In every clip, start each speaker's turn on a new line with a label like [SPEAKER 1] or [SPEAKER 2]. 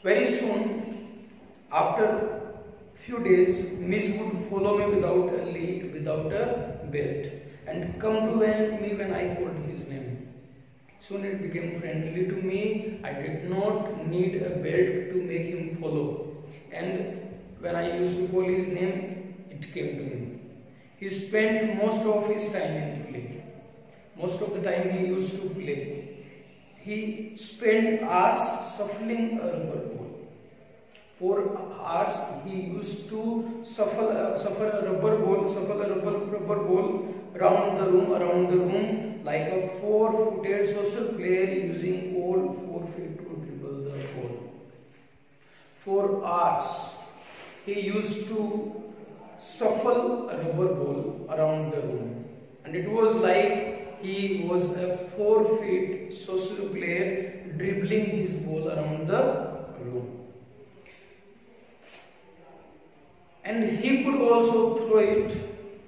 [SPEAKER 1] Very soon, after few days, Miss would follow me without a lead, without a belt, and come to me when I called his name. Soon it became friendly to me. I did not need a belt to make him follow. And when I used to call his name, it came to me. He spent most of his time in play. Most of the time he used to play. He spent hours shuffling a rubber ball. For hours he used to shuffle a rubber ball around the room like a four-footed social player using all 4 feet to dribble the ball. For hours he used to shuffle a rubber ball around the room, and it was like he was a 4 feet social player dribbling his ball around the room. And he could also throw it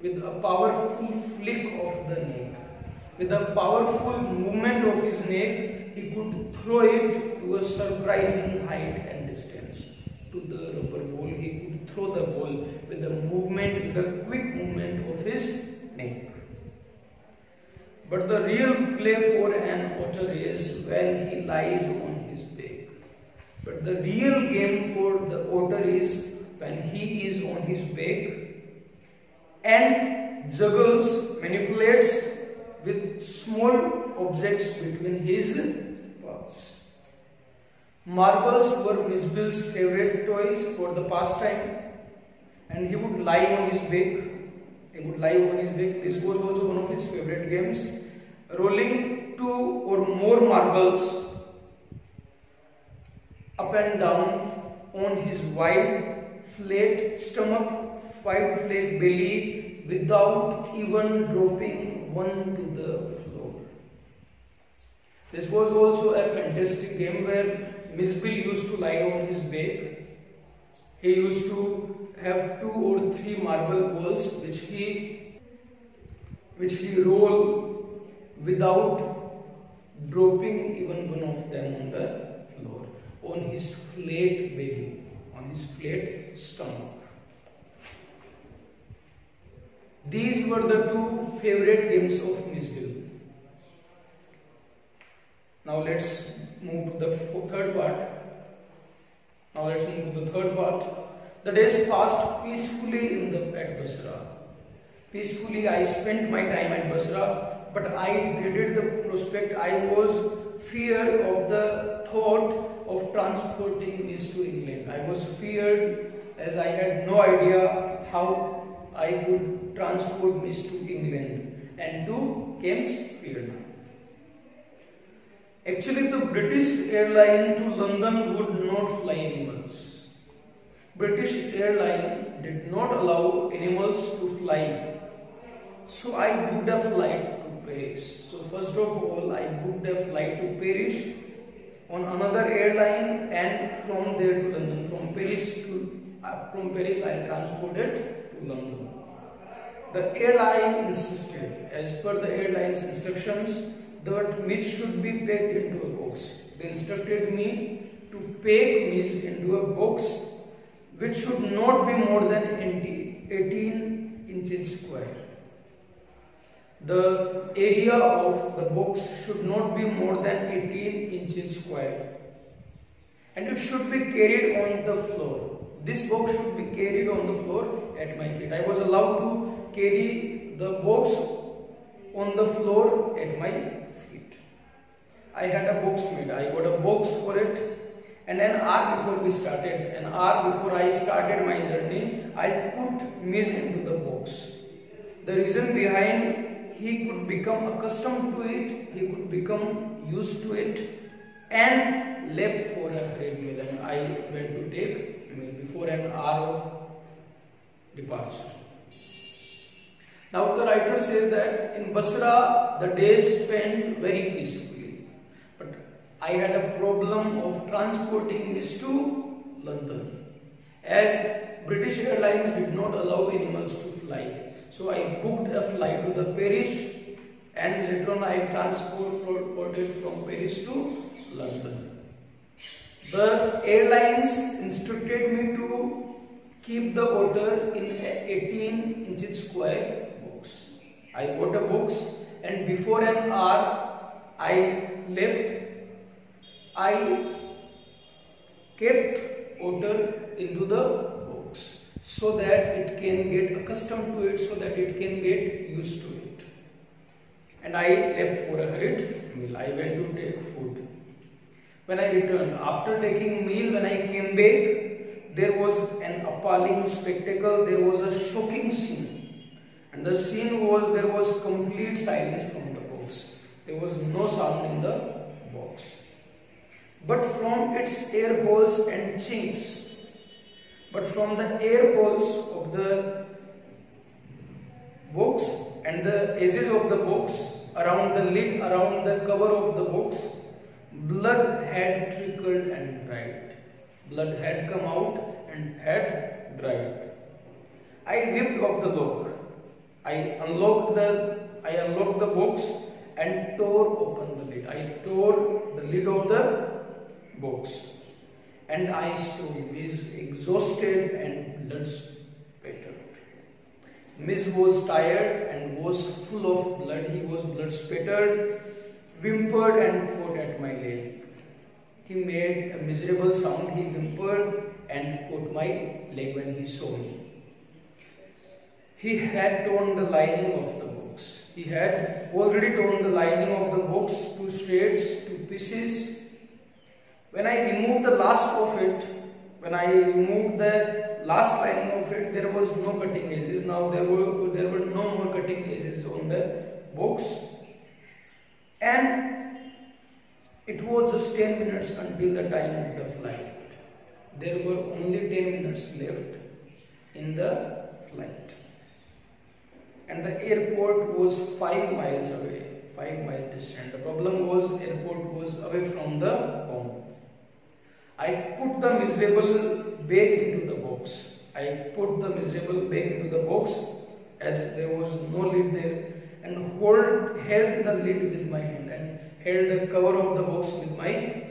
[SPEAKER 1] with a powerful flick of the neck. With a powerful movement of his neck, he could throw it to a surprising height and distance. To the rubber ball, he could throw the ball with a quick movement of his neck. But the real play for an otter is when he lies on his back. But the real game for the otter is when he is on his back and juggles, manipulates with small objects between his paws. Marbles were Miss Bill's favorite toys for the pastime, and he would lie on his back. This was also one of his favorite games. Rolling 2 or more marbles up and down on his wide flat stomach, wide flat belly, without even dropping one to the floor. This was also a fantastic game where Miss Bill used to lie on his back. He used to have 2 or 3 marble balls which he rolled without dropping even one of them on the floor, on his flat belly, on his flat stomach. These were the 2 favorite games of Miss Bill. Now let's move to the third part. The days passed peacefully at Basra. Peacefully, I spent my time at Basra, but I dreaded the prospect. I was feared of the thought of transporting Miss to England. I was feared as I had no idea how I would transport Miss to England and to Campsfield. Actually, the British airline to London would not fly animals. British airline did not allow animals to fly. So I booked a flight to Paris. So first of all, I booked a flight to Paris on another airline, and from there to London. From Paris I transported to London. The airline insisted, as per the airline's instructions, that meat should be packed into a box. They instructed me to pack meat into a box which should not be more than 18 inches square. The area of the box should not be more than 18 inches square, and it should be carried on the floor. This box should be carried on the floor at my feet. I was allowed to carry the box on the floor at my feet. I had a box made. I got a box for it, and an hour before I started my journey, I put Miss into the box. The reason behind, he could become accustomed to it, he could become used to it, and left for a bread meal. And I went to take meal before an hour of departure. Now the writer says that in Basra the days spent very peacefully, but I had a problem of transporting this to London, as British Airlines did not allow animals to fly. So I booked a flight to the Paris, and later on I transported from Paris to London. The airlines instructed me to keep the water in a 18 inches square box. I got a box, and before an hour I left. I kept water into the box so that it can get accustomed to it, so that it can get used to it. And I left for a hurried meal. I went to take food. When I returned, after taking meal, when I came back, there was an appalling spectacle. There was a shocking scene. And the scene was, there was complete silence from the box. There was no sound in the box. But from its air holes and chinks, but from the air holes of the box and the edges of the box, around the lid, around the cover of the box, blood had trickled and dried. Blood had come out and had dried. I whipped off the lock. I unlocked the box and tore open the lid. I tore the lid of the box, and I saw Miss exhausted and blood spattered. Miss was tired and was full of blood. He was blood spattered, whimpered and caught at my leg. He made a miserable sound. He whimpered and caught my leg when he saw me. He had torn the lining of the box. He had already torn the lining of the box to shreds, to pieces. When I removed the last of it, when I removed the last lining of it, there was no cutting edges. Now there were no more cutting edges on the box. And it was just 10 minutes until the time of the flight. There were only 10 minutes left in the flight. And the airport was 5 miles away, 5 miles distant. The problem was airport was away from the home. I put the miserable bag into the box. I put the miserable bag into the box as there was no lid there, and held the lid with my hand and held the cover of the box with my